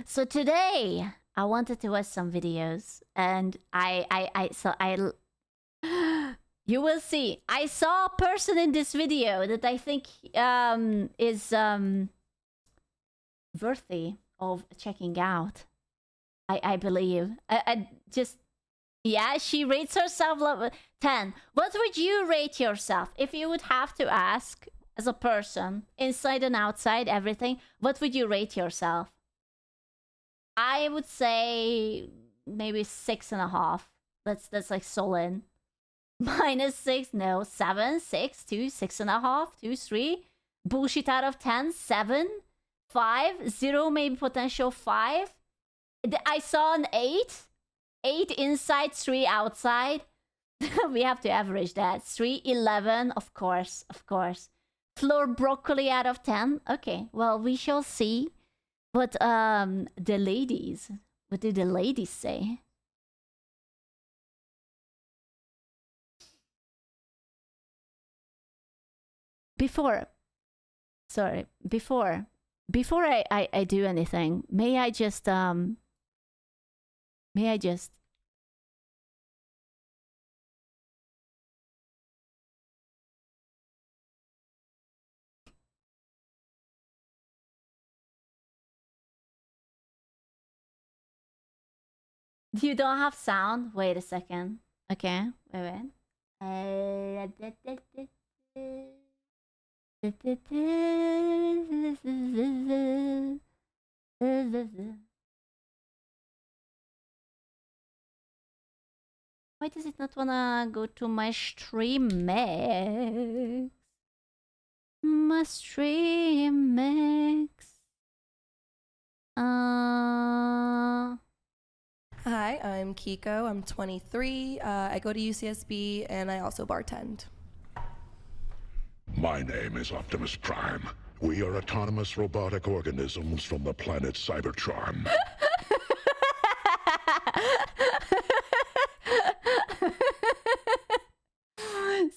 So today I wanted to watch some videos, and you will see. I saw a person in this video that I think is worthy of checking out. I believe. I just, yeah, she rates herself level 10. What would you rate yourself if you would have to ask as a person, inside and outside, everything? What would you rate yourself? I would say maybe 6.5. That's like solid. -6, no, 7, 6, 2, 6.5, 2, 3. Bullshit out of 10, 7, 5, 0, maybe potential 5. I saw an 8. 8 inside, 3 outside. We have to average that. 3, 11, of course, of course. Floor broccoli out of 10. Okay, well, we shall see what the ladies, what do the ladies say? Before I do anything, may I just you don't have sound? Wait a second. Okay, wait. Why does it not wanna go to my stream mix? My stream mix. Hi, I'm Kiko. I'm 23. I go to UCSB and I also bartend. My name is Optimus Prime. We are autonomous robotic organisms from the planet Cybertron.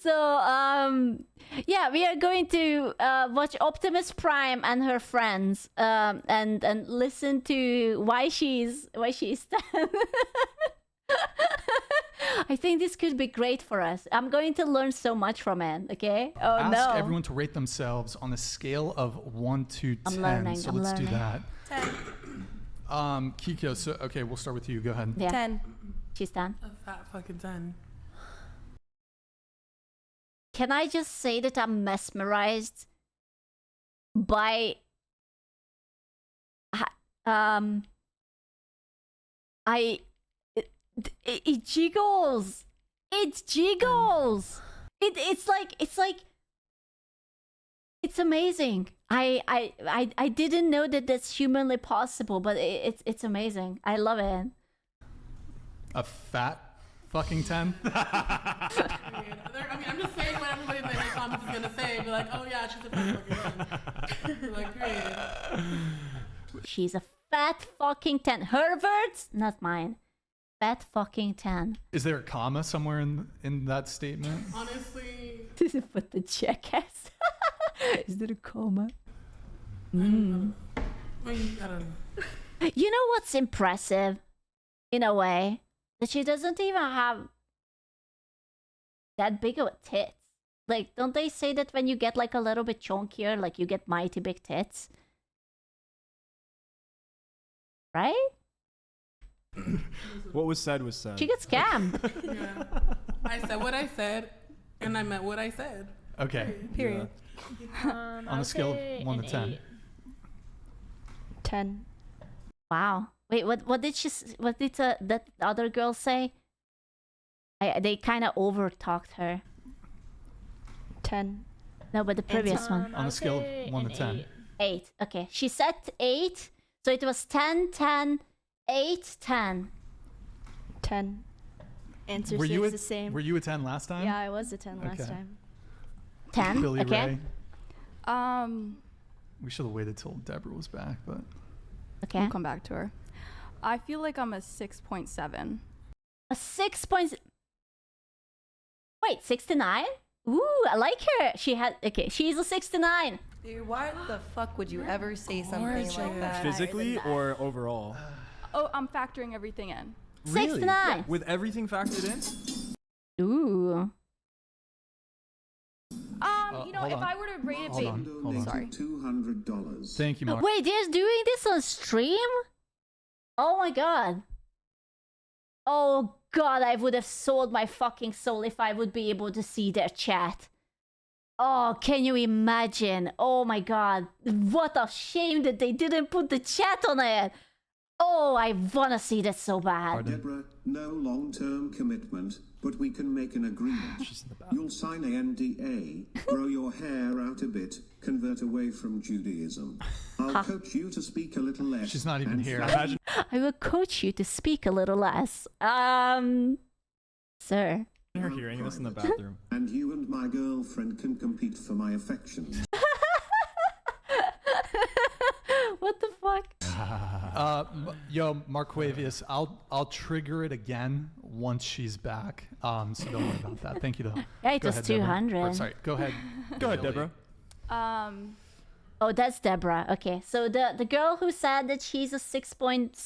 So, yeah, we are going to watch Optimus Prime and her friends, and listen to why she's I think this could be great for us. I'm going to learn so much from it, okay? Oh, Ask everyone to rate themselves on a scale of 1 to 10. Let's do that. 10. Kiko, so, okay, we'll start with you. Go ahead. Yeah. 10. She's done. A fat fucking 10. Can I just say that I'm mesmerized by it jiggles. It jiggles. It's amazing. I didn't know that that's humanly possible, but it's amazing. I love it. A fat fucking 10? I mean, I'm just saying what everybody in the comments is gonna say. Be like, oh yeah, she's a fat fucking 10. Like, period. She's a fat fucking 10. Her words, not mine. Fat fucking 10. Is there a comma somewhere in that statement? Honestly, What the jackass? Is there a comma? I don't know. You know what's impressive, in a way? That she doesn't even have that big of tits. Like, don't they say that when you get like a little bit chunkier, like you get mighty big tits? Right? What was said was said. She gets scammed. Yeah. I said what I said, and I meant what I said. Okay. Period. On a scale of 1 to 10. 10. Wow. Wait, what did that other girl say? They kind of over-talked her. 10. No, but the previous one. On a scale of 1 to 10. 8. Okay. She said 8, so it was 10, 10, 8, 10. 10. Answer Were stays you the same. Were you a 10 last time? Yeah, I was a 10 last Okay. time. 10? Billy Okay. Ray. We should have waited till Deborah was back, but Okay. We'll come back to her. I feel like I'm a 6.7. A 6 points. Wait, 69? Ooh, I like her. She had. Okay, she's a 69. Dude, why the fuck would you ever say something like that? Physically or overall? Oh, I'm factoring everything in. Really? 69. With everything factored in? Ooh. You know, hold if on. I were to rate it Hold on. sorry. $200. Thank you, Mark. Wait, they're doing this on stream? Oh my god. Oh god, I would have sold my fucking soul if I would be able to see their chat. Oh, can you imagine? Oh my god. What a shame that they didn't put the chat on it. Oh, I wanna see that so bad. Pardon? Deborah, no long-term commitment, but we can make an agreement. You'll sign a NDA, grow your hair out a bit, convert away from Judaism. I'll coach you to speak a little less. She's not even and here. Imagine I will coach you to speak a little less. Sir. her hearing this in the bathroom. And you and my girlfriend can compete for my affections. What the fuck? Yo, Marquavius, I'll trigger it again once she's back. So don't worry about that. Thank you though. Yeah, it Go was ahead, Deborah. 200. Or, sorry, go ahead. Go ahead, Deborah. Oh, that's Deborah. Okay, so the girl who said that she's a 6.7 or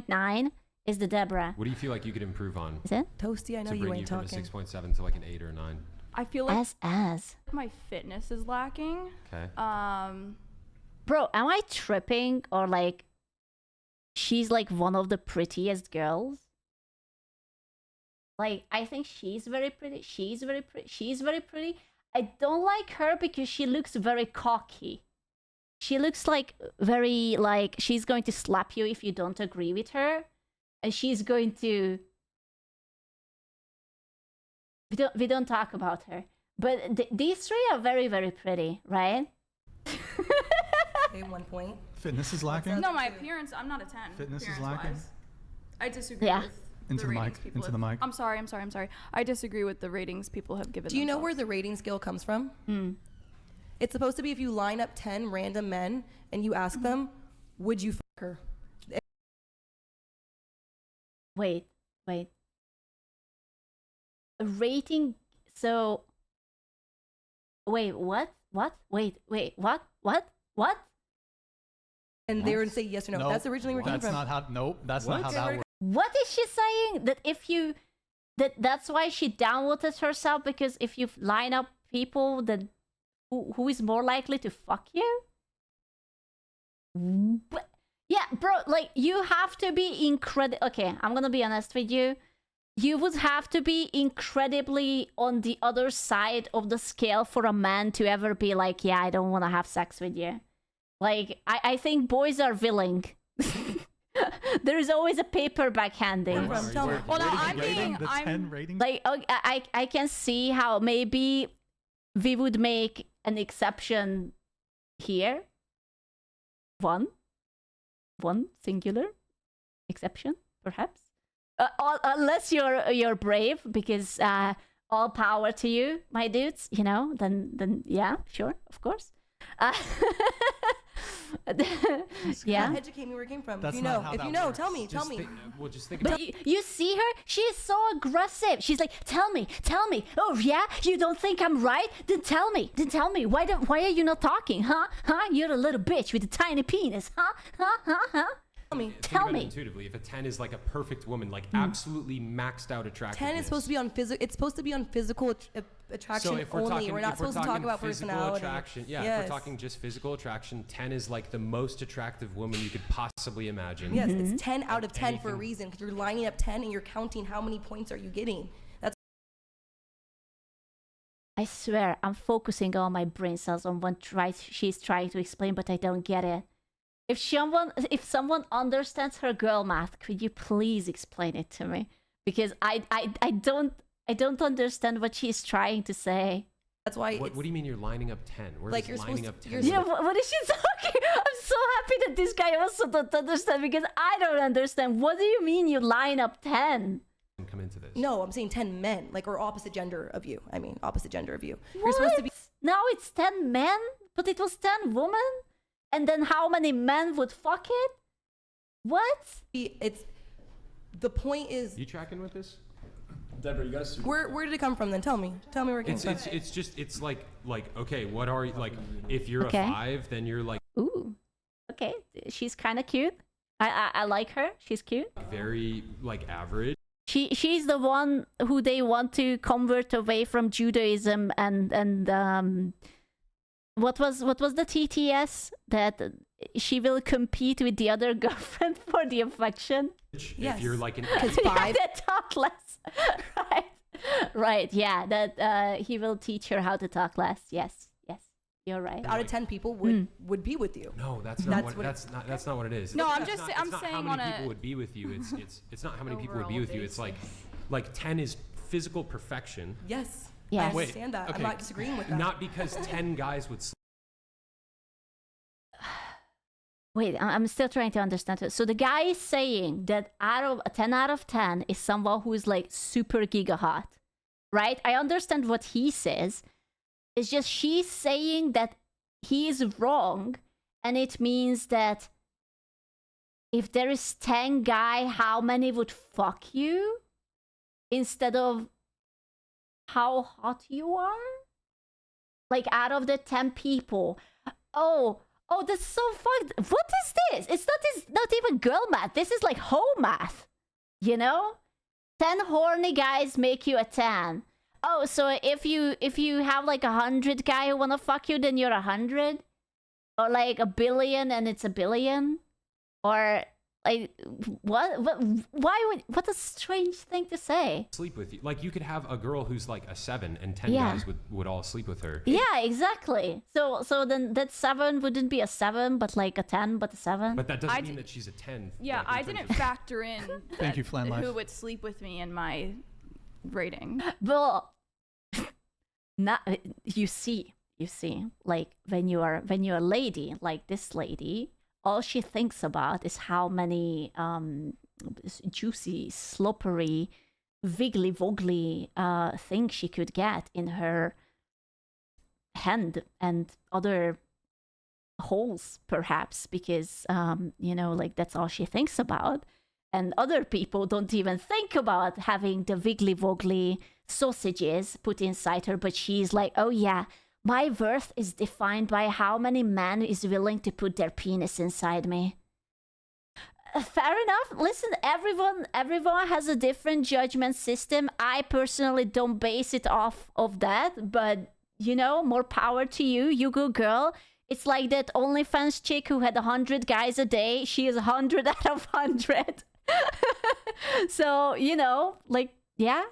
6.9 is the Deborah. What do you feel like you could improve on Is it? Toasty, I know to you bring you ain't from a talking. 6.7 to like an 8 or 9? I feel like As. my fitness is lacking. Okay. Bro, am I tripping or like she's like one of the prettiest girls? Like, I think she's very pretty. She's very pretty. She's very pretty. I don't like her because she looks very cocky. She looks like very like she's going to slap you if you don't agree with her. And she's going to we don't talk about her. But these three are very, very pretty, right? Okay, 1 point. Fitness is lacking. No, my appearance, I'm not a 10. Fitness is appearance-wise. lacking? I disagree Yeah. with Into the ratings mic, people into the have- mic. I'm sorry. I disagree with the ratings people have given Do you know themselves. where the rating scale comes from? Hmm. It's supposed to be if you line up 10 random men and you ask them, would you fuck her? Wait. A rating. So. Wait, what? Wait, what? And they would say yes or no. Nope. That's originally where it came That's from. not how. Nope. That's not how that works. What is she saying? That if you. That's why she downvoted herself, because if you line up people that who is more likely to fuck you? But, yeah, bro, like you have to be incredible. Okay, I'm gonna be honest with you. You would have to be incredibly on the other side of the scale for a man to ever be like, yeah, I don't want to have sex with you. Like, I think boys are willing. There is always a paperback handy. Where from? Tell me. Well, no, Rating, I'm being. the 10 rating. Like, I can see how maybe we would make an exception here. One singular exception, perhaps. Unless you're brave, because all power to you, my dudes. You know, then yeah, sure, of course. Yeah. Educate me where it came from. That's if you not know, how if that you know, works. tell me. Just think But about you see her? She's so aggressive. She's like, tell me. Oh, yeah? You don't think I'm right? Then tell me. Why are you not talking? Huh? You're a little bitch with a tiny penis. Huh? Tell me. Tell about it me. intuitively. If a 10 is like a perfect woman, like absolutely maxed out attractiveness. 10 is supposed to be on physical. It's supposed to be on physical attraction So if we're only. talking, We're not if we're supposed to talk talking about physical personality. attraction, yeah. Yes. If we're talking just physical attraction, 10 is like the most attractive woman you could possibly imagine. Yes, it's 10 out of 10 for a Anything. reason, because you're lining up 10 and you're counting how many points are you getting. That's I swear, I'm focusing all my brain cells on what she's trying to explain, but I don't get it. If someone understands her girl math, could you please explain it to me? Because I don't understand what she's trying to say. that's why. What do you mean you're lining up 10? Where Like does you're lining supposed up to- 10? you're- Yeah, what is she talking? I'm so happy that this guy also don't understand, because I don't understand. What do you mean you line up 10? Come into this. No, I'm saying 10 men, like, or opposite gender of you. I mean, opposite gender of you. What? You're supposed to be. Now it's 10 men, but it was 10 women? And then how many men would fuck it? What? It's the point is. You tracking with this? Deborah, you guys. Where did it come from then? Tell me where it came from. It's like okay, what are you like? If you're Okay. a 5, then you're like Ooh. Okay, she's kind of cute. I like her. She's cute. very like average. She's the one who they want to convert away from Judaism and what was the TTS that she will compete with the other girlfriend for the affection? Yes. If you're like an Because 5. That talk less. right. Yeah, that he will teach her how to talk less. Yes, you're right. Out of 10 people would be with you. No, that's not what it is. No, I'm It's just not- say- it's I'm not saying how on many a people would be with you. It's not how many people would be overall with you. It's like 10 is physical perfection. Yes. Yes. I understand that. okay. I'm not disagreeing with that. Not because 10 guys would sleep. Wait, I'm still trying to understand it. So the guy is saying that 10 out of 10 is someone who is like super giga hot, right? I understand what he says. It's just she's saying that he is wrong, and it means that if there is 10 guy, how many would fuck you instead of how hot you are? Like out of the 10 people. Oh, that's so fucked. What is this? It's not even girl math. This is like hoe math. You know? 10 horny guys make you a 10. Oh, so if you have like 100 guy who wanna fuck you, then you're 100? Or like 1 billion and it's 1 billion? Or like what what a strange thing to say. Sleep with you. Like you could have a girl who's like a 7 and 10 Yeah. guys would all sleep with her. Yeah, exactly. So then that 7 wouldn't be a 7, but like a 10, but a 7. But that doesn't mean that she's a 10. Yeah, like, in I terms didn't of- factor in Thank you, Flan Life. who would sleep with me in my rating. Well, not you see, like when you're a lady like this lady, all she thinks about is how many juicy, sloppery, wiggly woggly things she could get in her hand and other holes, perhaps, because like that's all she thinks about. And other people don't even think about having the wiggly woggly sausages put inside her, but she's like, oh yeah, my worth is defined by how many men is willing to put their penis inside me. Fair enough. Listen, everyone has a different judgment system. I personally don't base it off of that, but more power to you. You go, girl. It's like that OnlyFans chick who had 100 guys a day. She is 100 out of 100. So, like, yeah.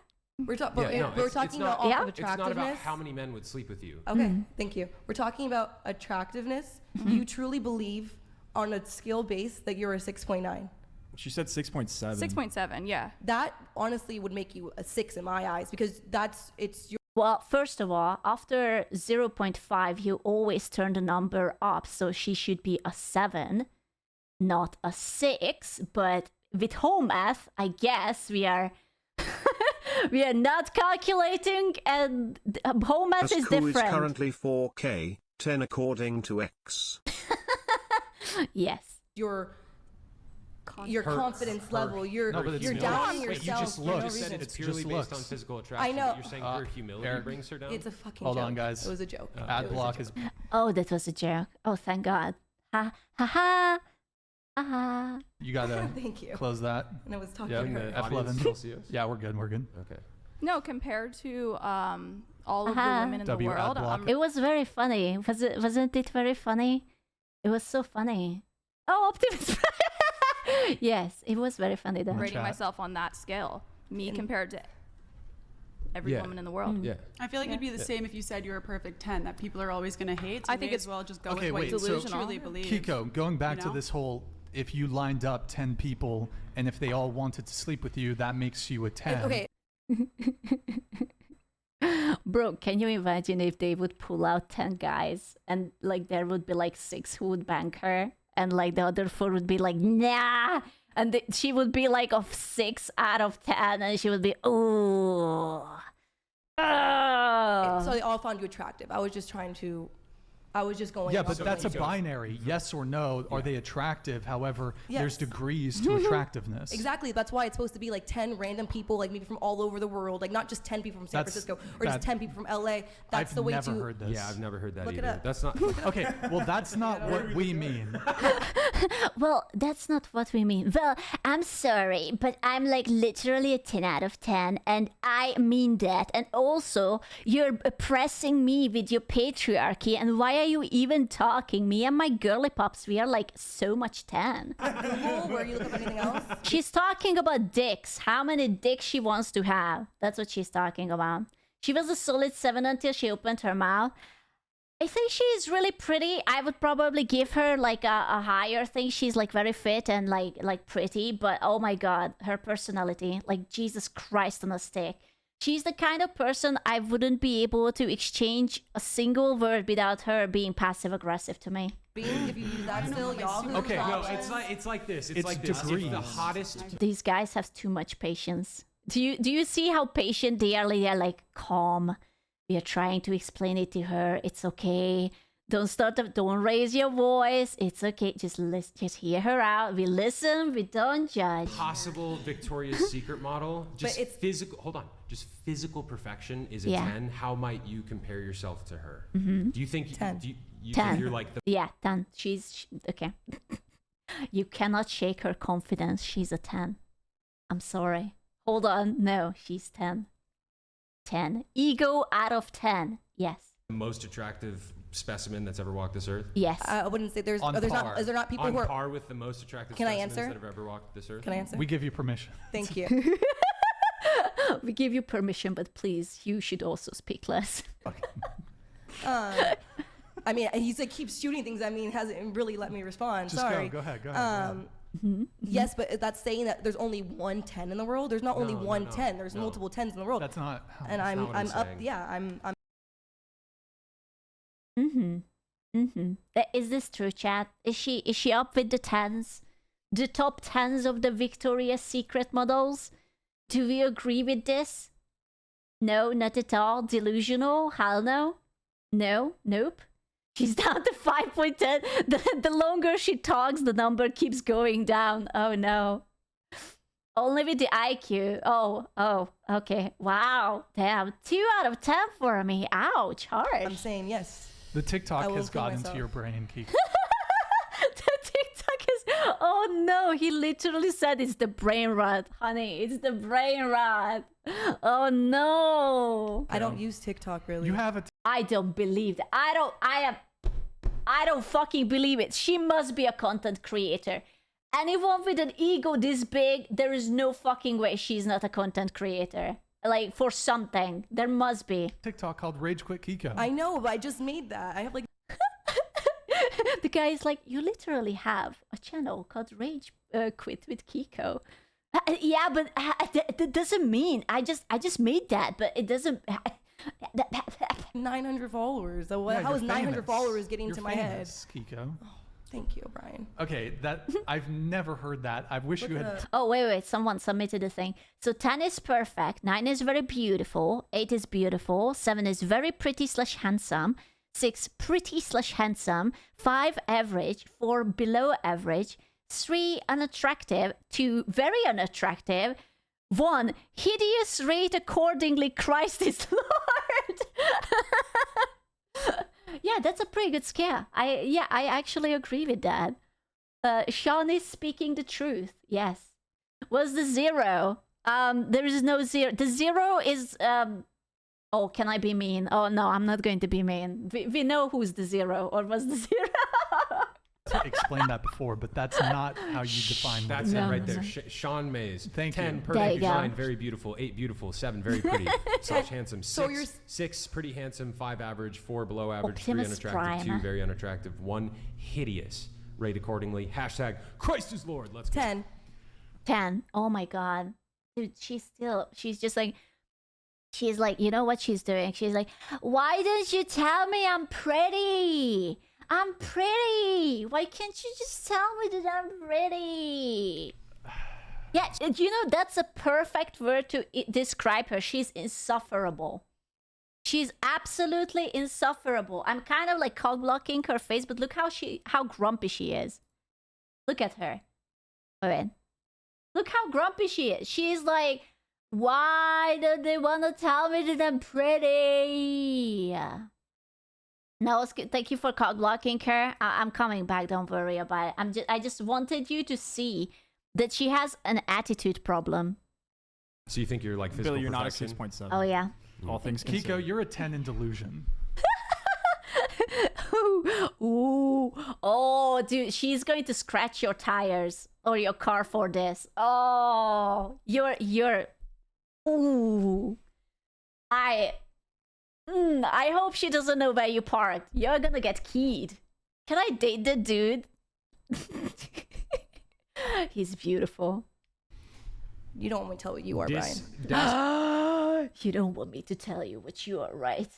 We're talking it's about not- off Yeah. of It's not about attractiveness. how many men would sleep with you. Okay, thank you. We're talking about attractiveness. You truly believe on a skill base that you're a 6.9. She said 6.7. 6.7, yeah. That honestly would make you a 6 in my eyes because it's your Well, first of all, after 0.5, you always turn the number up, so she should be a 7, not a 6. But with home math, I guess we are we are not calculating, and home math is Who is different. currently 4K, 10 according to X. Yes. your Her- confidence her- level. You're No, but it's you're humility. downing Wait, yourself. you just for no you said reason. it's purely just based on looks. physical attraction. know. But you're saying her humility Eric, brings her down. It's a fucking Hold joke. on, guys. It was a joke. Ad It was a block joke. is Oh, that was a joke. Oh, thank God. Ha ha ha. Ha ha. you gotta Thank you. close that. And I was talking Yeah, to And her. the audience F11. still see us? Yeah, we're good. Okay. No, compared to all of the Uh-huh. women in W the ad world, block. I'm It was very funny. Wasn't it very funny? It was so funny. Oh, Optimus. Yes, it was very funny though. rating chat. myself on that scale. Me And- compared to every Yeah. woman in the world. Yeah. I feel like it'd be the same if you said you're a perfect 10, that people are always going to hate. So I think may it's- as well just go Okay, with what wait, you so- Delusional. truly believe. Kiko, going back you to know? this whole, if you lined up 10 people and if they all wanted to sleep with you, that makes you a 10. Okay, Bro, can you imagine if they would pull out 10 guys and like there would be like 6 who would bang her and like the other 4 would be like, nah. And she would be like a 6 out of 10 and she would be, ooh. so they all found you attractive. I was just trying to I was just going. Yeah, off but of that's a nature. binary. Yes or no. Are they attractive? However, there's Yes. degrees to attractiveness. Exactly. That's why it's supposed to be like 10 random people, like maybe from all over the world, like not just 10 people from San Francisco or just 10 people from LA. That's I've the way never to. heard this. Yeah, I've never heard that Look it either. up. That's not. Okay, well, that's not what we mean. Well, that's not what we mean. Well, I'm sorry, but I'm like literally a 10 out of 10, and I mean that. And also, you're oppressing me with your patriarchy, and why are you even talking? Me and my girly pops, we are like so much 10. Google, where you look up anything else. She's talking about dicks, how many dicks she wants to have. That's what she's talking about. She was a solid 7 until she opened her mouth. I think she is really pretty. I would probably give her like a higher thing. She's like very fit and like pretty, but oh my god, her personality, like Jesus Christ on a stick. She's the kind of person I wouldn't be able to exchange a single word without her being passive aggressive to me. Being, if you use that still, Yahoo. Okay, No, options. it's like this. It's It's like this. If degrees. the hottest These guys have too much patience. Do you see how patient they are? They are like calm. We are trying to explain it to her. It's okay. Don't raise your voice. It's okay. Just hear her out. We listen. We don't judge. possible Victoria's Secret model, just it's- physical. Hold on, just physical perfection is a Yeah. 10. How might you compare yourself to her? Mm-hmm. Do you think 10. you 10. think you're like the Yeah, 10. She's okay. You cannot shake her confidence. She's a 10. I'm sorry. Hold on. No, she's 10. 10. Ego out of 10. Yes. most attractive specimen that's ever walked this earth? Yes. I wouldn't say there's. On There's par. not. Is there not people On who are? par with the most attractive Can I specimens answer? that have ever walked this earth? Can I answer? We give you permission. Thank you. We give you permission, but please, you should also speak less. I mean, he's like keeps shooting things. I mean, hasn't really let me respond. Just Sorry. go ahead. Go ahead. Yes, but that's saying that there's only one 10 in the world. There's not only No, one no, 10. There's no. multiple 10s in the world. That's not how and not I'm what I'm up. saying. Yeah, I'm. Is this true, chat? Is she up with the 10s? The top 10s of the Victoria's Secret models? Do we agree with this? No, not at all. Delusional? Hell no. No, nope. She's down to 5.10. The longer she talks, the number keeps going down. Oh no. Only with the IQ. Oh, okay. Wow. Damn. 2 out of 10 for me. Ouch. Harsh. I'm saying yes. The TikTok I will has kill got into myself. your brain, Kiki. The TikTok is. Oh no, he literally said it's the brain rot, honey. It's the brain rot. Oh no. I don't use TikTok really. You have a I don't believe that. I don't fucking believe it. She must be a content creator. Anyone with an ego this big, there is no fucking way she's not a content creator. Like, for something. There must be. TikTok called Rage Quit Kiko. I know, but I just made that. I have like. The guy is like, you literally have a channel called Rage Quit with Kiko. Yeah, but that doesn't mean I just made that, but it doesn't. 900 followers. So Yeah, how you're is 900 famous. followers getting You're to my head? famous, Kiko. Thank you, Brian. Okay, that I've never heard that. I wish you had. Oh, wait. Someone submitted a thing. So 10 is perfect. 9 is very beautiful. 8 is beautiful. 7 is very pretty / handsome. 6, pretty / handsome. 5, average. 4, below average. 3, unattractive. 2, very unattractive. 1, hideous, rate accordingly. Christ is Lord. Yeah, that's a pretty good scare. I actually agree with that. Sean is speaking the truth. Yes. Was the 0? There is no 0. The 0 is oh, can I be mean? Oh no, I'm not going to be mean. We know who's the 0, or was the 0. Explained that before, but that's not how you define what That's it it No, right no, there. no. Sean Mays. Thank 10, you. There perfect you go. design, very beautiful. 8, beautiful. 7, very pretty / handsome. 6, So you're 6, pretty handsome. 5, average. 4, below average. 3, Optimus unattractive. Prime. 2, very unattractive. 1, hideous. Rate accordingly. Hashtag Christ is Lord. Let's go. 10. 10. Oh my god. Dude, she's like, you know what she's doing? She's like, why didn't you tell me I'm pretty? I'm pretty. Why can't you just tell me that I'm pretty? Yeah, you know, that's a perfect word to describe her. She's insufferable. She's absolutely insufferable. I'm kind of like cock blocking her face, but look how grumpy she is. Look at her. Wait. Look how grumpy she is. She's like, why don't they want to tell me that I'm pretty? No, it's good. Thank you for cock blocking her. I'm coming back. Don't worry about it. I just wanted you to see that she has an attitude problem. So you think you're like physical Billy, you're not a perfection? 6.7. Oh yeah. All things Kiko, considered. you're a 10 in delusion. Ooh. Oh, dude, she's going to scratch your tires or your car for this. Oh, you're. Ooh. I hope she doesn't know where you parked. You're gonna get keyed. Can I date the dude? He's beautiful. You don't want me to tell what you are, Brian. You don't want me to tell you what you are, right?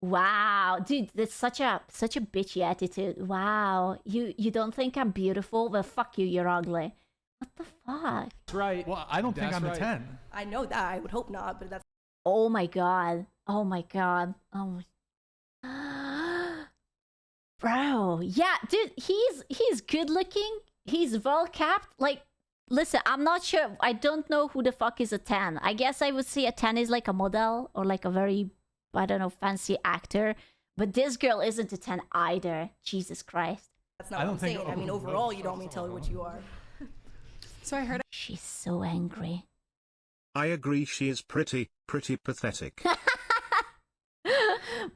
Wow, dude, that's such a bitchy attitude. Wow, you don't think I'm beautiful? Well, fuck you, you're ugly. What the fuck? That's right. Well, I don't think That's I'm right. a 10. I know that. I would hope not, but that's Oh my god. Oh my god. Oh my. Bro, yeah, dude, he's good looking. He's well kept. Like, listen, I'm not sure. I don't know who the fuck is a 10. I guess I would say a 10 is like a model or like a very, I don't know, fancy actor. But this girl isn't a 10 either. Jesus Christ. not I what don't I'm think- saying. I mean, overall, you don't want me to tell you what you are. So I heard She's so angry. I agree, she is pretty pathetic.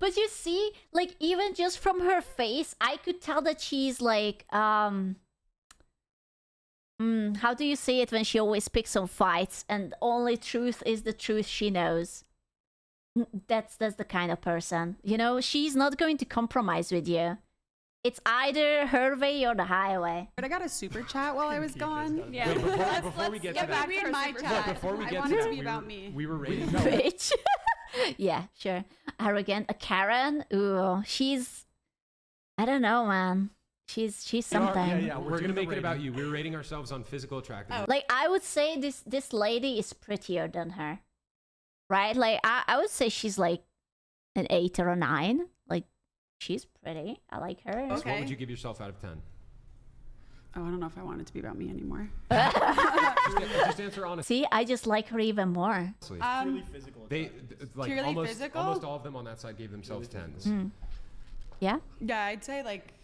But you see, like, even just from her face, I could tell that she's like, how do you say it when she always picks on fights and only truth is the truth she knows? That's the kind of person. You know, she's not going to compromise with you. It's either her way or the highway. I got a super chat while I was gone. Yeah. Wait, before we get to Get that, back to my Look, chat. before we I get want to it that, to be about me. we were rating. Bitch. Yeah, sure. Arrogant. A Karen. Ooh, she's. I don't know, man. She's something. Yeah, We're gonna make it about you. We're rating ourselves on physical attractiveness. Like, I would say this lady is prettier than her, right? Like, I would say she's like an 8 or a 9. Like, she's pretty. I like her. So what Okay. would you give yourself out of 10? Oh, I don't know if I want it to be about me anymore. Just answer honestly. See, I just like her even more. They like Purely almost physical? almost all of them on that side gave themselves 10s. Yeah. Yeah, I'd say like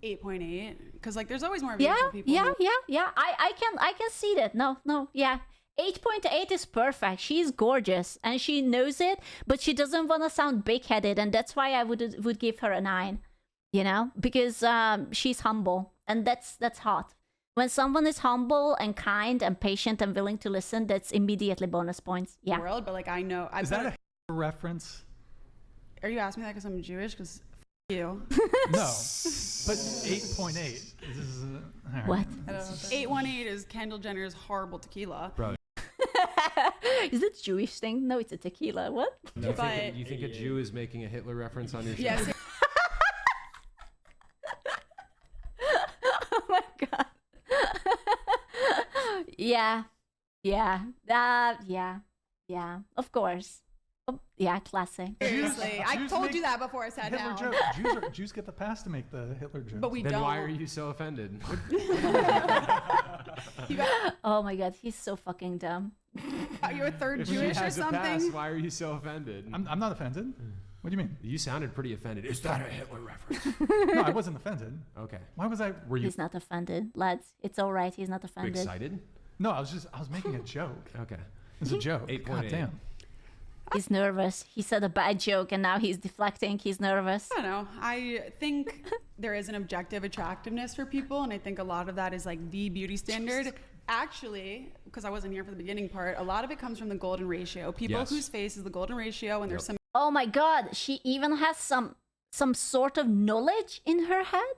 8.8 because like there's always more Yeah. beautiful people. Yeah. I can see that. No. Yeah. 8.8 is perfect. She's gorgeous and she knows it, but she doesn't want to sound big-headed, and that's why I would give her a 9. You know, because she's humble, and that's hot. When someone is humble and kind and patient and willing to listen, that's immediately bonus points. Yeah. World, but like I know. Is that a reference? Are you asking me that because I'm Jewish? Because you. No. But 8.8. This is, all right. What? 818 is Kendall Jenner's horrible tequila. Bro, Is it Jewish thing? No, it's a tequila. What? you think a Jew is making a Hitler reference on your show? Yes. Oh my god. Yeah. Of course. Oh, yeah, classic. Seriously, I Jews told make you that before I sat Hitler down. joke. Jews get the pass to make the Hitler joke. But we Then don't. why are you so offended? Oh my god, he's so fucking dumb. You're a third If she Jewish or has a pass, something? why are you so offended? I'm not offended. What do you mean? You sounded pretty offended. Is that a Hitler reference? No, I wasn't offended. Okay. Why was I? Were you He's not offended, lads. It's all right. He's not offended. excited? No, I was making a joke. Okay. It's a joke. 8.8. God damn. He's nervous. He said a bad joke and now he's deflecting. He's nervous. I don't know. I think there is an objective attractiveness for people, and I think a lot of that is like the beauty standard. Actually, because I wasn't here for the beginning part, a lot of it comes from the golden ratio. People Yes. whose face is the golden ratio, and there's some Oh my god, she even has some sort of knowledge in her head.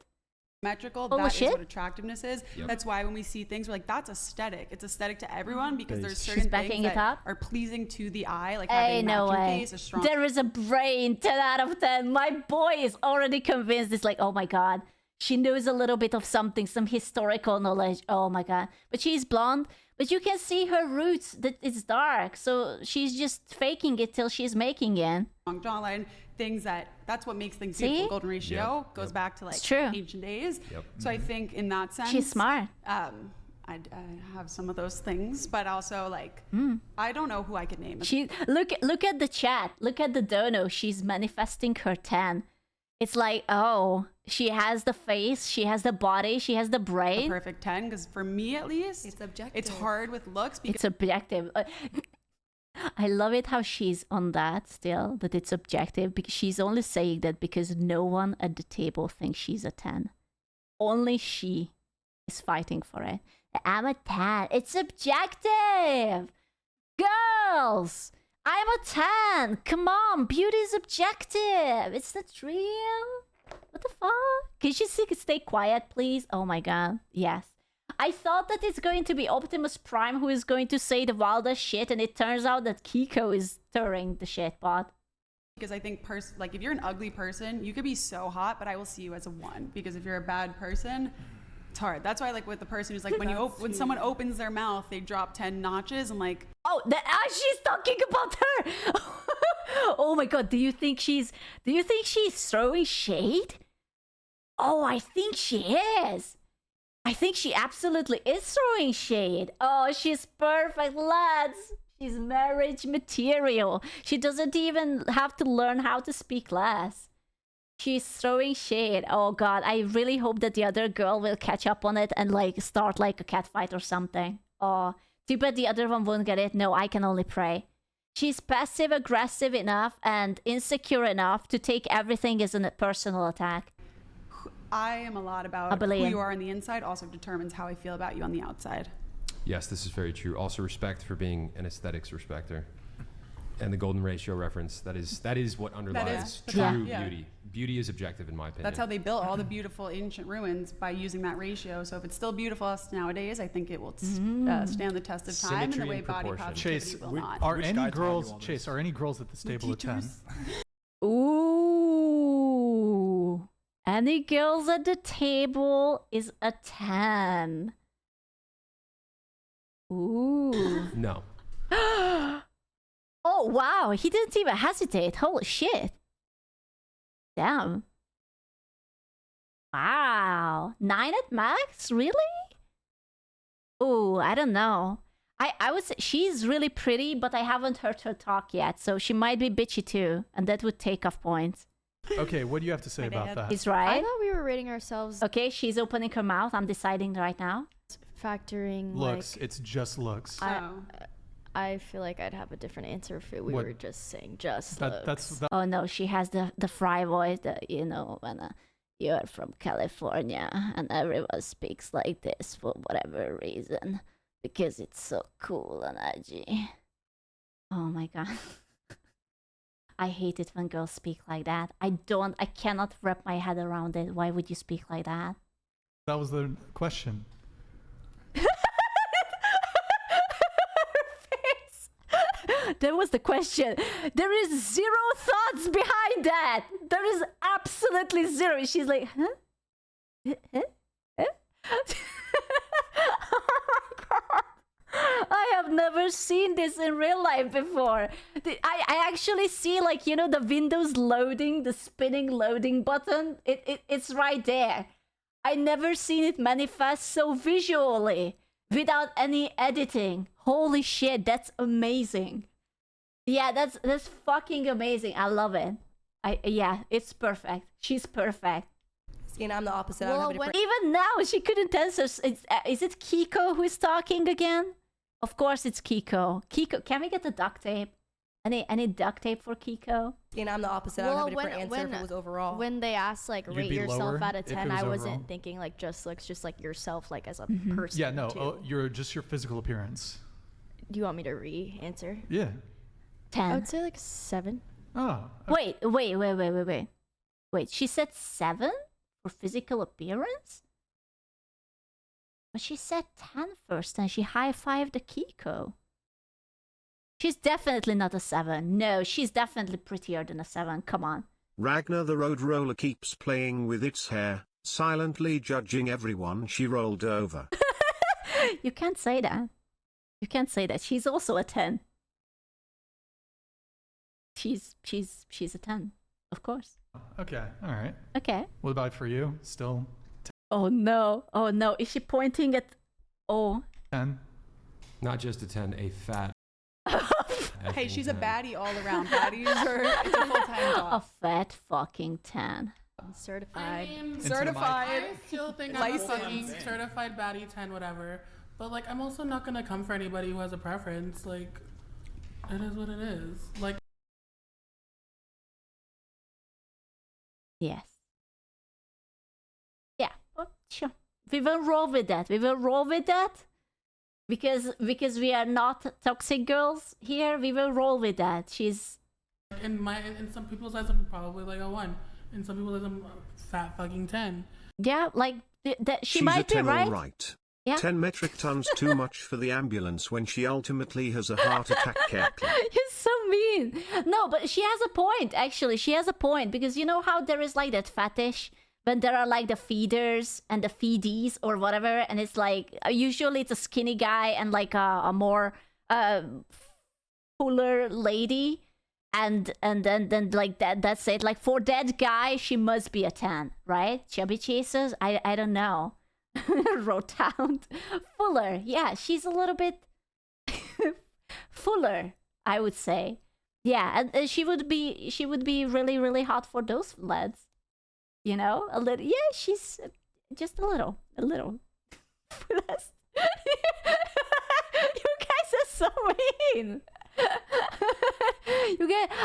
symmetrical. Holy That is shit. what attractiveness is. Yep. That's why when we see things, we're like, that's aesthetic. It's aesthetic to everyone because there's She's certain backing things it that up? are pleasing to the eye, like Hey, having no matching way. face, a strong There is a brain. 10 out of 10. My boy is already convinced. It's like, oh my god, She knows a little bit of something, some historical knowledge. Oh my god. But she's blonde. But you can see her roots that it's dark. So she's just faking it till she's making it. Long jawline, things that's what makes things See? beautiful. Golden ratio goes back to like true. ancient days. Yep. So I think in that sense, She's smart. I have some of those things, but also like I don't know who I could name. She look at the chat. Look at the dono. She's manifesting her 10. It's like, oh, she has the face, she has the body, she has the A brain. perfect 10, because for me at least, It's objective. It's hard with looks because It's objective. I love it how she's on that still, that it's objective, because she's only saying that because no one at the table thinks she's a 10. Only she is fighting for it. I'm a 10. It's objective. Girls, I'm a 10. Come on, beauty is objective. It's not real. What the fuck? Can she stay quiet, please? Oh my god. Yes. I thought that it's going to be Optimus Prime who is going to say the wildest shit, and it turns out that Kiko is stirring the shit pot. I think like if you're an ugly person, you could be so hot, but I will see you as a 1. Because if you're a bad person, it's hard. That's why like with the person who's like when someone opens their mouth, they drop 10 notches. I'm like, oh, she's talking about her. Oh my god, do you think she's throwing shade? Oh, I think she is. I think she absolutely is throwing shade. Oh, she's perfect, lads. She's marriage material. She doesn't even have to learn how to speak less. She's throwing shade. Oh god, I really hope that the other girl will catch up on it and like start like a cat fight or something. Oh, too bad the other one won't get it. No, I can only pray. She's passive aggressive enough and insecure enough to take everything as a personal attack. I am a lot about who you are on the inside also determines how I feel about you on the outside. Yes, this is very true. Also, respect for being an aesthetics respecter. And the golden ratio reference, that is what underlies true beauty. Beauty is objective in my opinion. That's how they built all the beautiful ancient ruins, by using that ratio. So if it's still beautiful us nowadays, I think it will stand the test of time in the way body positivity Chase, will not. are any girls at this table a 10? Ooh. Any girls at the table is a 10. Ooh. No. Oh, wow. He didn't even hesitate. Holy shit. Damn. Wow. 9 at max? Really? Ooh, I don't know. I would say she's really pretty, but I haven't heard her talk yet, so she might be bitchy too, and that would take off points. Okay, what do you have to say about that? He's right. I thought we were rating ourselves. Okay, she's opening her mouth. I'm deciding right now. Factoring looks. like, It's just looks. I feel like I'd have a different answer if we were just saying just looks. Oh no, she has the fry voice that, you know, when you're from California and everyone speaks like this for whatever reason, because it's so cool and edgy. Oh my god. I hate it when girls speak like that. I cannot wrap my head around it. Why would you speak like that? That was the question. That was the question. There is zero thoughts behind that. There is absolutely zero. She's like, huh? Huh? Oh my god. I have never seen this in real life before. I actually see, like, you know, the Windows loading, the spinning loading button. It's right there. I never seen it manifest so visually without any editing. Holy shit, that's amazing. Yeah, that's fucking amazing. I love it. Yeah, it's perfect. She's perfect. See, and I'm the opposite. Well, even now, she couldn't answer. Is it Kiko who is talking again? Of course, it's Kiko. Kiko, can we get the duct tape? Any duct tape for Kiko? And I'm the opposite. I don't have a different answer if it was overall. When they asked like rate yourself out of 10, I wasn't thinking like just looks, just like yourself, like as a person. Yeah, no, you're just your physical appearance. Do you want me to re-answer? Yeah. 10. I would say like 7. Oh. Okay. Wait, she said 7 for physical appearance? But she said 10 first and she high-fived the Kiko. She's definitely not a 7. No, she's definitely prettier than a 7. Come on. Ragnar the Road Roller keeps playing with its hair. silently judging everyone she rolled over. You can't say that. You can't say that. She's also a 10. She's a 10, of course. Okay, all right. Okay. What about for you? Still Oh no. Oh no. Is she pointing at 10? Not just a 10, a fat. Hey, she's a baddie all around. Baddies are it's a full-time job. a fat fucking 10? Certified. I mean, Certified. I still think I'm a fucking certified baddie 10, whatever. But like, I'm also not gonna come for anybody who has a preference. Like, it is what it is. Like. Yes. Yeah. Oh, sure. We will roll with that. We will roll with that. Because we are not toxic girls here, we will roll with that. She's In some people's eyes, I'm probably like a 1. In some people's eyes, I'm a fat fucking 10. Yeah, like that. She She's might a be 10 right. all right. Yeah. 10 metric tons too much for the ambulance when she ultimately has a heart attack. Careful. You're so mean. No, but she has a point. Actually, she has a point because you know how there is like that fetish when there are like the feeders and the feedies or whatever, and it's like usually it's a skinny guy and like a more fuller lady, and then like that's it. Like for that guy, she must be a 10, right? Chubby chasers, I don't know. Wrote down fuller. Yeah, she's a little bit fuller, I would say. Yeah, and she would be really really hot for those lads. You know, a little. Yeah, she's just a little. You guys are so mean.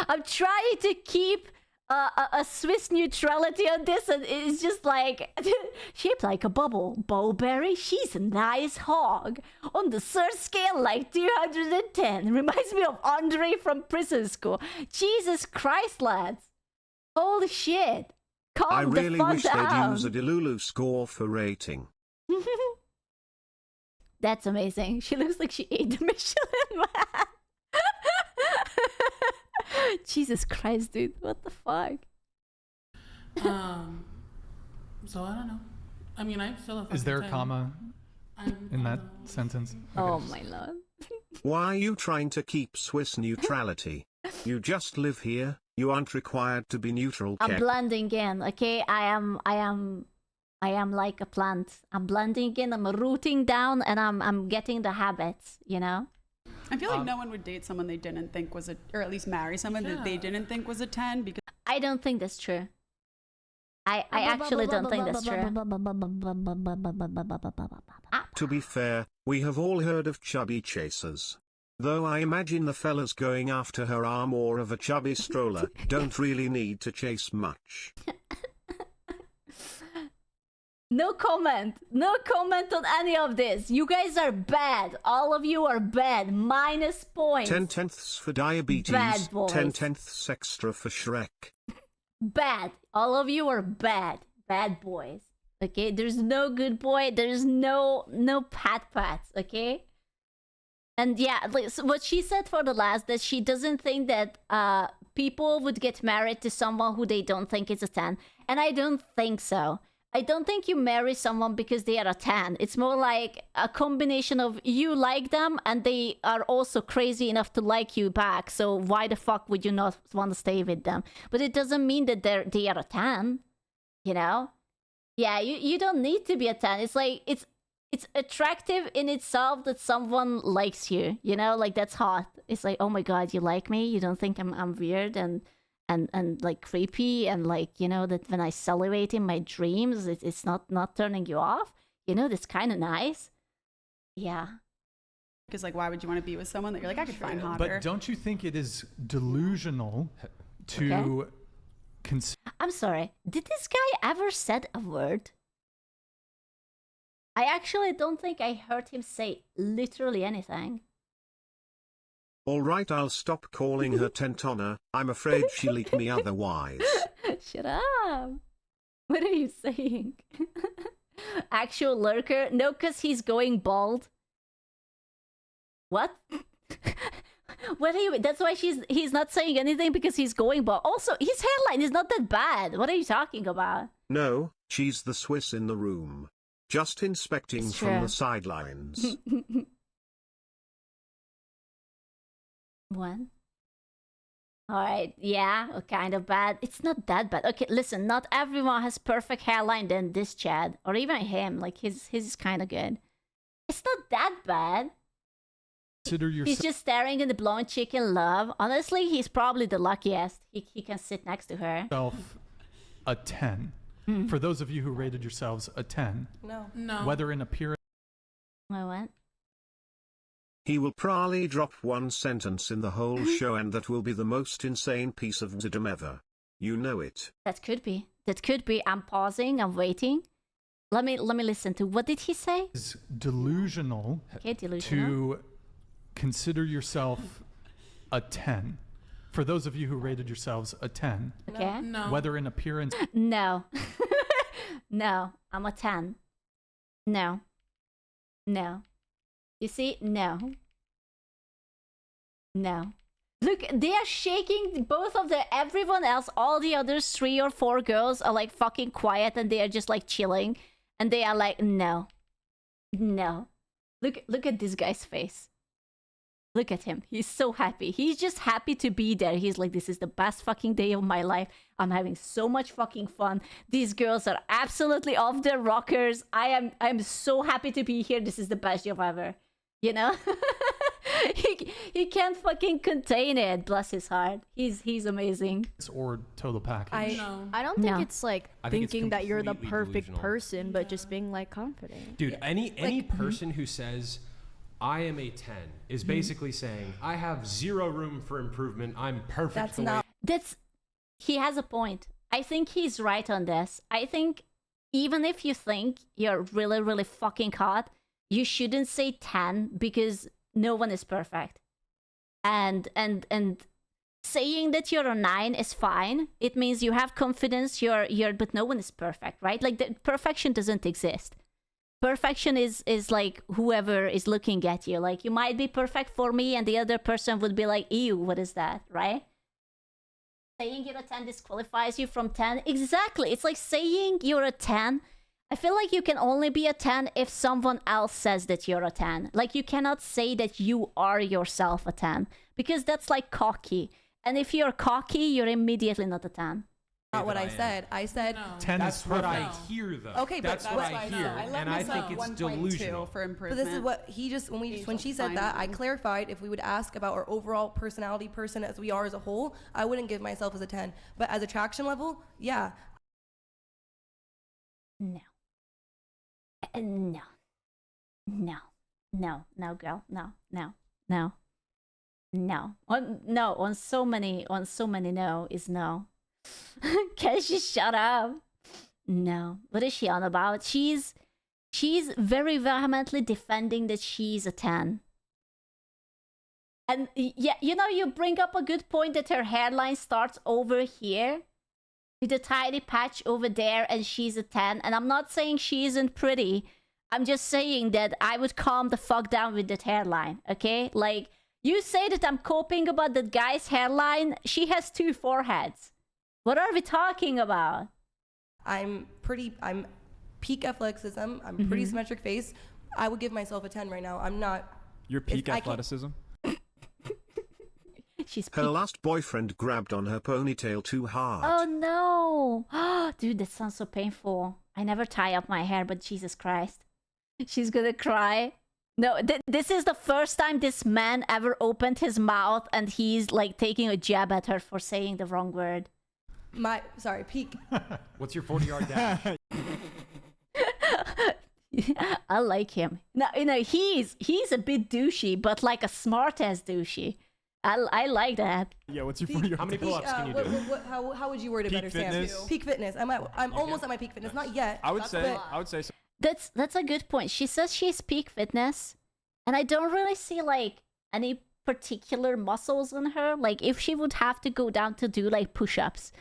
I'm trying to keep a Swiss neutrality on this, and it's just like shaped like a bubble. Bowberry, she's a nice hog. On the third scale, like 210. Reminds me of Andre from prison school. Jesus Christ, lads. Holy shit. Calm I really the fuck wish down. they'd use a Delulu score for rating. That's amazing. She looks like she ate the Michelin Man. Jesus Christ, dude. What the fuck? So I don't know. I mean, I'm still a fucking Is there a 10. comma in that sentence? Oh Okay. my lord. Why are you trying to keep Swiss neutrality? You just live here. You aren't required to be neutral. I'm blending in, okay? I am like a plant. I'm blending in, I'm rooting down, and I'm getting the habits, you know? I feel like no one would date someone they didn't think was or at least marry someone that they didn't think was a 10 because I don't think that's true. I actually don't think that's true. To be fair, we have all heard of chubby chasers. Though I imagine the fellas going after her are more of a chubby stroller, don't really need to chase much. No comment. No comment on any of this. You guys are bad. All of you are bad. Minus points. 10 tenths for diabetes, Bad boys. 10 tenths extra for Shrek. Bad. All of you are bad. Bad boys. Okay? There's no good boy. There's no pats, okay? And yeah, like, so what she said for the last, that she doesn't think that people would get married to someone who they don't think is a 10. And I don't think so. I don't think you marry someone because they are a 10. It's more like a combination of you like them and they are also crazy enough to like you back. So why the fuck would you not want to stay with them? But it doesn't mean that they are a 10, you know? Yeah, you don't need to be a 10. It's like, it's attractive in itself that someone likes you, you know? Like, that's hot. It's like, oh my god, you like me? You don't think I'm weird and like creepy, and like, you know, that when I salivate in my dreams, it's not turning you off, you know? That's kind of nice. Yeah. because like why would you want to be with someone that you're like I could find hotter? But don't you think it is delusional to I'm sorry. Did this guy ever said a word? I actually don't think I heard him say literally anything. Alright, I'll stop calling her Tentona. I'm afraid she'll eat me otherwise. Shut up. What are you saying? Actual lurker? No, because he's going bald. What? What are you? That's why he's not saying anything, because he's going bald. Also, his hairline is not that bad. What are you talking about? No, She's the Swiss in the room. Just inspecting It's from true. the sidelines. One. Alright, yeah, kind of bad. It's not that bad. Okay, listen, not everyone has perfect hairline than this Chad. Or even him. Like, his is kind of good. It's not that bad. Consider He's yourself just staring at the blonde chick in love. Honestly, he's probably the luckiest. He can sit next to her. a 10. For those of you who rated yourselves a 10, No. No. whether in appearance Wait, what? He will probably drop one sentence in the whole show, and that will be the most insane piece of wisdom ever. You know it. That could be. That could be. I'm pausing. I'm waiting. Let me listen to what did he say? is delusional Okay, delusional. to consider yourself a 10. For those of you who rated yourselves a 10, Okay. No. whether in appearance No. No. I'm a 10. No. No. You see? No. No. Look, they are shaking both of the everyone else, all the others 3 or 4 girls are like fucking quiet and they are just like chilling and they are like no. No. Look at this guy's face. Look at him. He's so happy. He's just happy to be there. He's like, this is the best fucking day of my life. I'm having so much fucking fun. These girls are absolutely off their rockers. I'm so happy to be here. This is the best job ever. You know? he can't fucking contain it. Bless his heart. He's amazing. or total package. No. I don't think No. it's like I think it's thinking that you're the completely perfect delusional. person, but just being like confident. Dude, any person who says I am a 10 is basically saying I have zero room for improvement. I'm perfect That's the way not. He has a point. I think he's right on this. I think even if you think you're really, really fucking hot, you shouldn't say 10 because no one is perfect. And saying that you're a 9 is fine. It means you have confidence, but no one is perfect, right? Like the perfection doesn't exist. Perfection is like whoever is looking at you. Like you might be perfect for me and the other person would be like, ew, what is that, right? Saying you're a 10 disqualifies you from 10. Exactly. It's like saying you're a 10. I feel like you can only be a 10 if someone else says that you're a 10. Like you cannot say that you are yourself a 10 because that's like cocky. And if you're cocky, you're immediately not a 10. Not what that I I am. said. I said. No. 10 That's is what perfect. I hear though. Okay, but that's that's what why I I know. hear, I love and I myself think it's 1.2 delusional. for But improvement. this is what he just when she said that, I clarified if we would ask about our overall personality person as we are as a whole, I wouldn't give myself as a 10. But as attraction level, yeah. No. No. No. No. No, girl. No. No. No. No. On so many no is no. Can she shut up? No. What is she on about? She's very vehemently defending that she's a 10. And yeah, you know, you bring up a good point that her hairline starts over here with a tiny patch over there and she's a 10. And I'm not saying she isn't pretty. I'm just saying that I would calm the fuck down with that hairline, okay? Like, you say that I'm coping about that guy's hairline. She has 2 foreheads. What are we talking about? I'm peak athleticism. I'm pretty symmetric face. I would give myself a 10 right now. I'm not. Your peak I can't- athleticism? She's Her peak. last boyfriend grabbed on her ponytail too hard. Oh no. Dude, that sounds so painful. I never tie up my hair, but Jesus Christ. She's gonna cry. No, this is the first time this man ever opened his mouth and he's like taking a jab at her for saying the wrong word. Peak. What's your 40-yard dash? I like him. No, you know, he's a bit douchey, but like a smart ass douchey. I like that. Yeah, what's your Peak- How many pull-ups can you do? How would you word it Peak better, Sam? fitness? Peak fitness. I'm almost at my peak fitness. Not yet. I would say so. That's a good point. She says she's peak fitness, and I don't really see like any particular muscles in her. Like if she would have to go down to do like push-ups,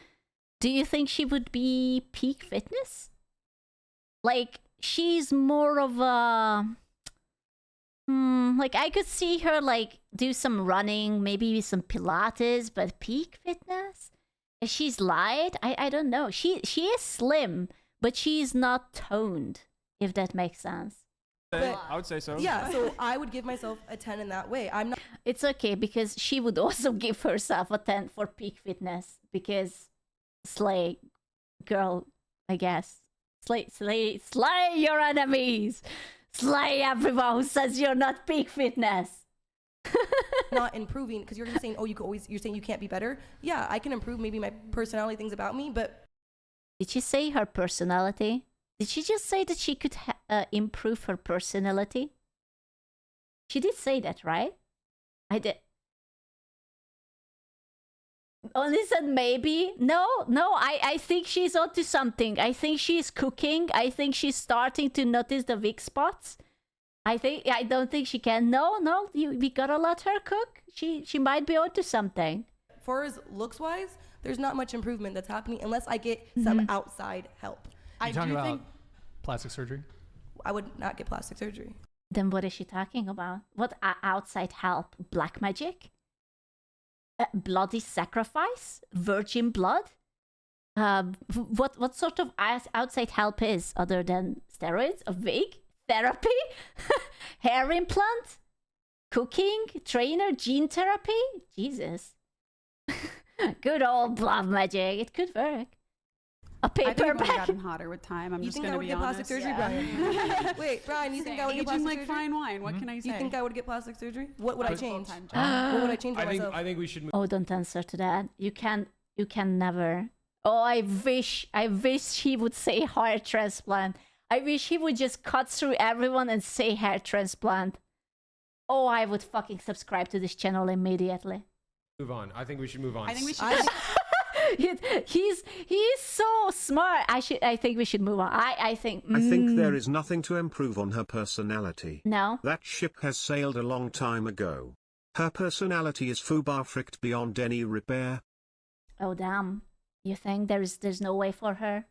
do you think she would be peak fitness? Like she's more of a like I could see her like do some running, maybe some Pilates, but peak fitness? She's light. I don't know. She is slim, but she is not toned, if that makes sense. I would say so. Yeah, so I would give myself a 10 in that way. I'm not. It's okay because she would also give herself a 10 for peak fitness because slay girl, I guess. Slay your enemies. Slay everyone who says you're not peak fitness. Not improving because you're just saying, oh, you're saying you can't be better. Yeah, I can improve maybe my personality, things about me, but. Did she say her personality? Did she just say that she could improve her personality? She did say that, right? I did. Only said maybe. No, I think she's onto something. I think she's cooking. I think she's starting to notice the weak spots. I don't think she can. No, we gotta let her cook. She might be onto something. As far as looks wise, there's not much improvement that's happening unless I get some outside help. You talking about plastic surgery? I would not get plastic surgery. Then what is she talking about? What outside help? Black magic? Bloody sacrifice? Virgin blood? What sort of outside help is other than steroids? A wig? Therapy? Hair implant? Cooking? Trainer? Gene therapy? Jesus. Good old blood magic. It could work. A paper I think I've only bag. gotten hotter with time. I'm You just think gonna I would be get plastic honest. surgery, Brian? Wait, Brian, you think I would get Aging plastic like surgery? fine wine. What can I say? You think I would get plastic surgery? What would I change? Full-time What job. would I change for myself? I think we should move. Oh, don't answer to that. You can never. Oh, I wish he would say hair transplant. I wish he would just cut through everyone and say hair transplant. Oh, I would fucking subscribe to this channel immediately. Move on. I think we should move on. I think we should. He's so smart. I think we should move on. I think. I think there is nothing to improve on her personality. No. That ship has sailed a long time ago. Her personality is foobar-fricked beyond any repair. Oh damn. You think there's no way for her?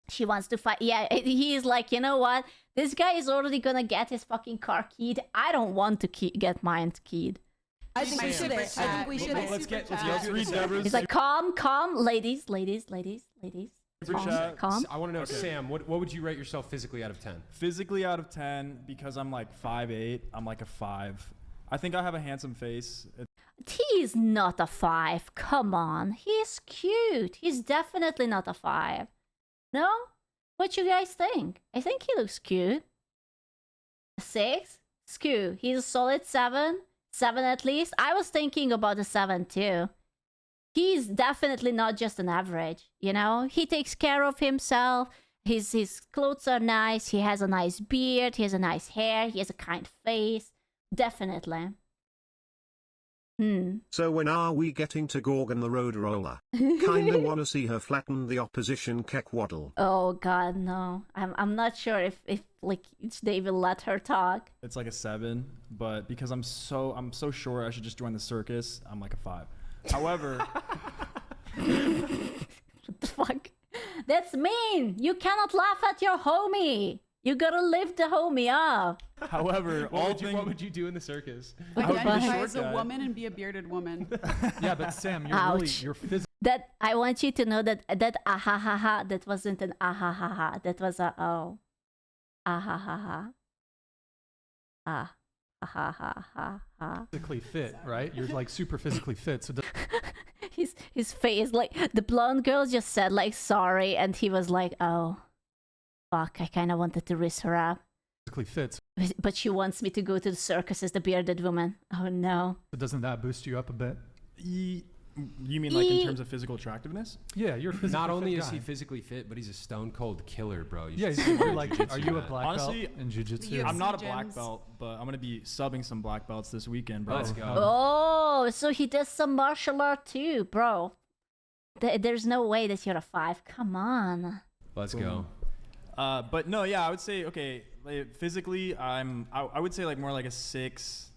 She wants to fight. Yeah, he is like, you know what? This guy is already gonna get his fucking car keyed. I don't want to get mine keyed. I think we shouldn't. I think we shouldn't. Let's get read Deborah's. He's like, calm, ladies. Calm. I want to know, Sam, what would you rate yourself physically out of 10? Physically out of 10, because I'm like 5'8", I'm like a 5. I think I have a handsome face. He is not a 5. Come on. He's cute. He's definitely not a 5. No? What you guys think? I think he looks cute. A 6? Skew. He's a solid 7. 7 at least. I was thinking about a 7 too. He's definitely not just an average, you know? He takes care of himself. His clothes are nice. He has a nice beard. He has a nice hair. He has a kind face. Definitely. So when are we getting to Gorgon the Road Roller? Kinda wanna see her flatten the opposition keck waddle. Oh god, no. I'm not sure if like they will let her talk. It's like a 7, but because I'm so sure I should just join the circus, I'm like a 5. However, What the fuck? That's mean. You cannot laugh at your homie. You gotta lift the homie up. however, What would you do in the circus? Identify as a guy. woman and be a bearded woman. Yeah, but Sam, Ouch. you're physically That I want you to know that ahahaha, that wasn't an ahahaha. That was a oh. Ahahaha. Ah. Ahahaha. fit, right? You're like super physically fit. So His face, like the blonde girl just said like sorry, and he was like, oh, fuck, I kind of wanted to risk her up. physically fit. But she wants me to go to the circus as the bearded woman. Oh no. So doesn't that boost you up a bit? you mean like in terms of physical attractiveness? Yeah, you're a physically Not only fit is guy. he physically fit, but he's a stone cold killer, bro. Yeah, you're like, are you a black Honestly, belt in jiu-jitsu? you- I'm not a gyms. black belt, but I'm gonna be subbing some black belts this weekend, bro. Let's go. Oh, so he does some martial art too, bro. There's no way that you're a 5. Come on. Let's go. But no, yeah, I would say okay. Like, physically, I would say like more like a 6,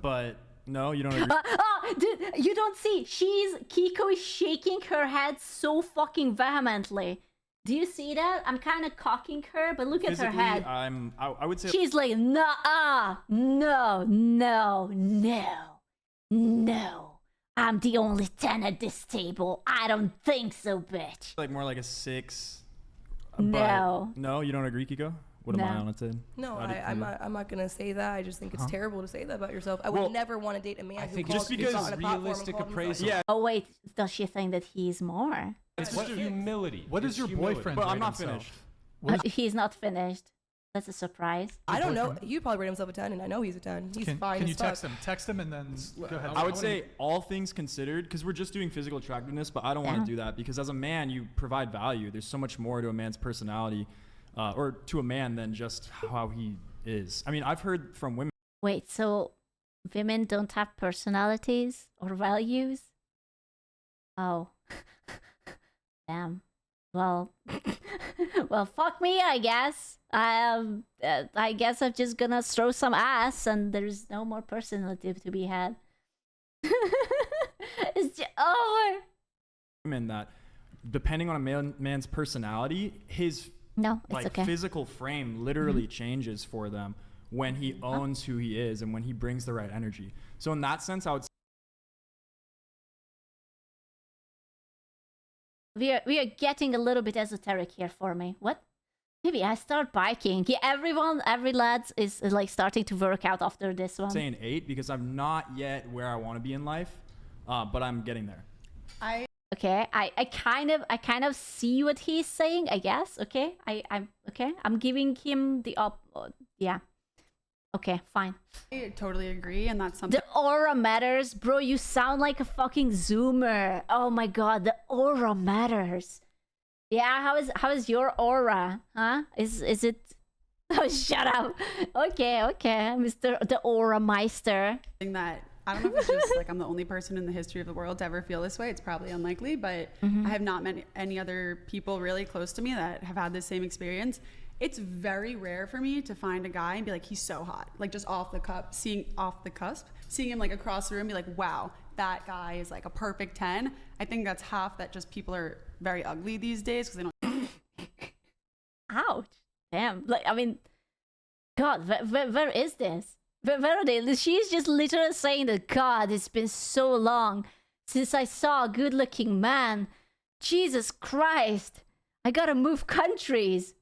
but no, you don't agree. Dude, you don't see. Kiko is shaking her head so fucking vehemently. Do you see that? I'm kind of cocking her, but look at her Physically, head. I would say She's like, nah, no. I'm the only 10 at this table. I don't think so, bitch. like more like a 6. No. No, you don't agree, Kiko? What am I on a 10? No, I'm not gonna say that. I just think it's terrible to say that about yourself. I would never want to date a man I who think calls just because on a platform realistic and called appraisal. himself. Oh wait, does she think that he's more? It's humility. What is your boyfriend? But I'm rate not himself? finished. He's not finished. That's a surprise. I don't know. He'd probably rate himself a 10, and I know he's a 10. He's fine. Can as you fuck. text him? Text him and then go ahead. I would say all things considered, because we're just doing physical attractiveness, but I don't want to do that because as a man, you provide value. There's so much more to a man's personality, or to a man than just how he is. I mean, I've heard from women. Wait, so women don't have personalities or values? Oh. Damn. Well, well, fuck me, I guess. I guess I'm just gonna throw some ass and there's no more personality to be had. It's just over. Women that, depending on a man's personality, his physical frame literally changes for them when he owns who he is and when he brings the right energy. So in that sense, I would say we are getting a little bit esoteric here for me. What? Maybe I start biking. Yeah, every lad is like starting to work out after this one. saying 8 because I'm not yet where I want to be in life, but I'm getting there. Okay, I kind of see what he's saying, I guess. Okay, I'm giving him the yeah. Okay, fine. I totally agree, and that's something. The aura matters, bro. You sound like a fucking zoomer. Oh my god, the aura matters. Yeah, how is your aura? Huh? Is it? Oh, shut up. Okay, Mr. the Aura Meister. That I don't know if it's just like I'm the only person in the history of the world to ever feel this way. It's probably unlikely, but I have not met any other people really close to me that have had the same experience. It's very rare for me to find a guy and be like, he's so hot, like just off the cusp, seeing him like across the room, be like, wow, that guy is like a perfect 10. I think that's half that just people are very ugly these days because they don't. Ouch. Damn. Like, I mean, God, where is this? Where are they? She's just literally saying that, God, it's been so long since I saw a good-looking man. Jesus Christ. I gotta move countries.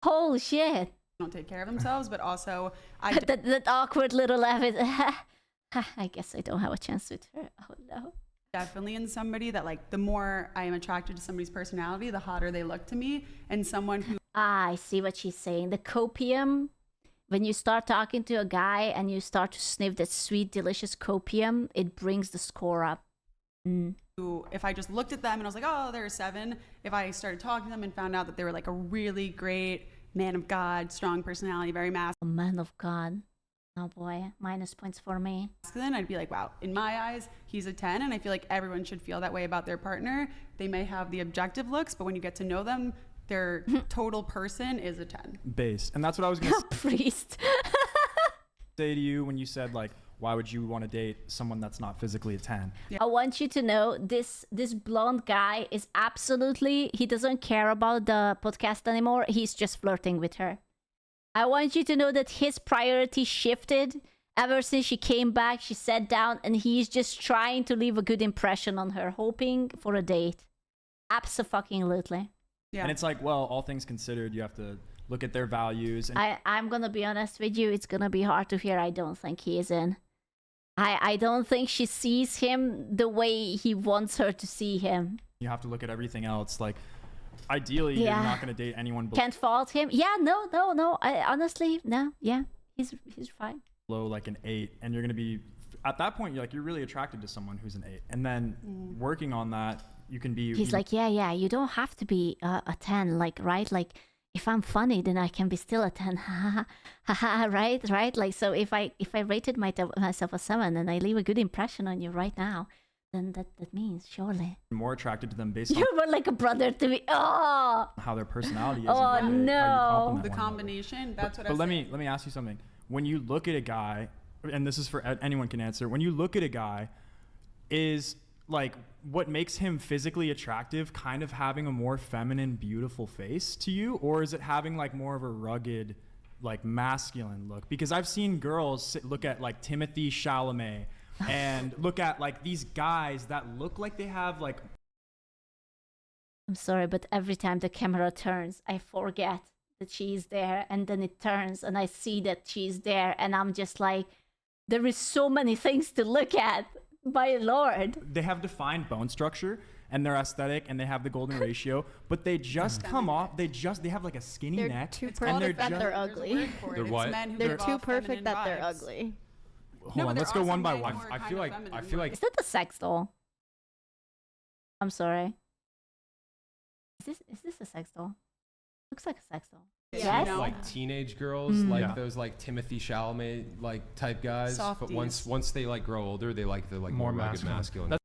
Holy shit. Don't take care of themselves, but also that awkward little laugh is I guess I don't have a chance with her. Oh no. Definitely in somebody that like the more I am attracted to somebody's personality, the hotter they look to me, and someone who I see what she's saying. The copium, when you start talking to a guy and you start to sniff that sweet, delicious copium, it brings the score up. Who, if I just looked at them and I was like, oh, they're a 7, if I started talking to them and found out that they were like a really great man of God, strong personality, very masculine. A man of God. Oh boy, minus points for me. Then I'd be like, wow, in my eyes, he's a 10. And I feel like everyone should feel that way about their partner. They may have the objective looks, but when you get to know them, their total person is a 10. Base. And that's what I was going to Priest. say to you when you said like, why would you want to date someone that's not physically a 10? Yeah. I want you to know this blonde guy is absolutely, he doesn't care about the podcast anymore. He's just flirting with her. I want you to know that his priority shifted ever since she came back. She sat down and he's just trying to leave a good impression on her, hoping for a date. Abso-fucking-lutely. Yeah. And it's like, well, all things considered, you have to look at their values. And I'm going to be honest with you. It's going to be hard to hear. I don't think he is in. I don't think she sees him the way he wants her to see him. you have to look at everything else. Like, ideally, you're not going to date anyone Can't fault him. Yeah, no. I honestly, no. Yeah, he's fine. Below like an 8, and you're going to be at that point. You're really attracted to someone who's an 8, and then working on that, you can be. He's like, yeah. You don't have to be a 10, like, right? Like, if I'm funny, then I can be still a 10. right? Like, so if I rated myself a 7 and I leave a good impression on you right now, then that means surely more attracted to them based on you were like a brother to me. Oh, how their personality is. Oh and no, the combination. That's what. But let me ask you something. When you look at a guy, and this is for anyone can answer. When you look at a guy, is like what makes him physically attractive kind of having a more feminine, beautiful face to you, or is it having like more of a rugged, like masculine look? Because I've seen girls look at like Timothée Chalamet and look at like these guys that look like they have like I'm sorry, but every time the camera turns, I forget that she's there, and then it turns and I see that she's there, and I'm just like, there is so many things to look at. My lord. They have defined bone structure and they're aesthetic and they have the golden ratio, but they just come off. They have like a skinny They're neck. too perfect that they're ugly. They're what? They're too perfect that they're ugly. Hold on, let's go one by one. I feel like Is that the sex doll? I'm sorry. Is this a sex doll? Looks like a sex doll. Yeah. Yes. like teenage girls, like those like Timothy Chalamet like type guys. But once they like grow older, they like the like more rugged masculine.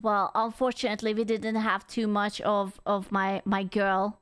Well, unfortunately, we didn't have too much of my girl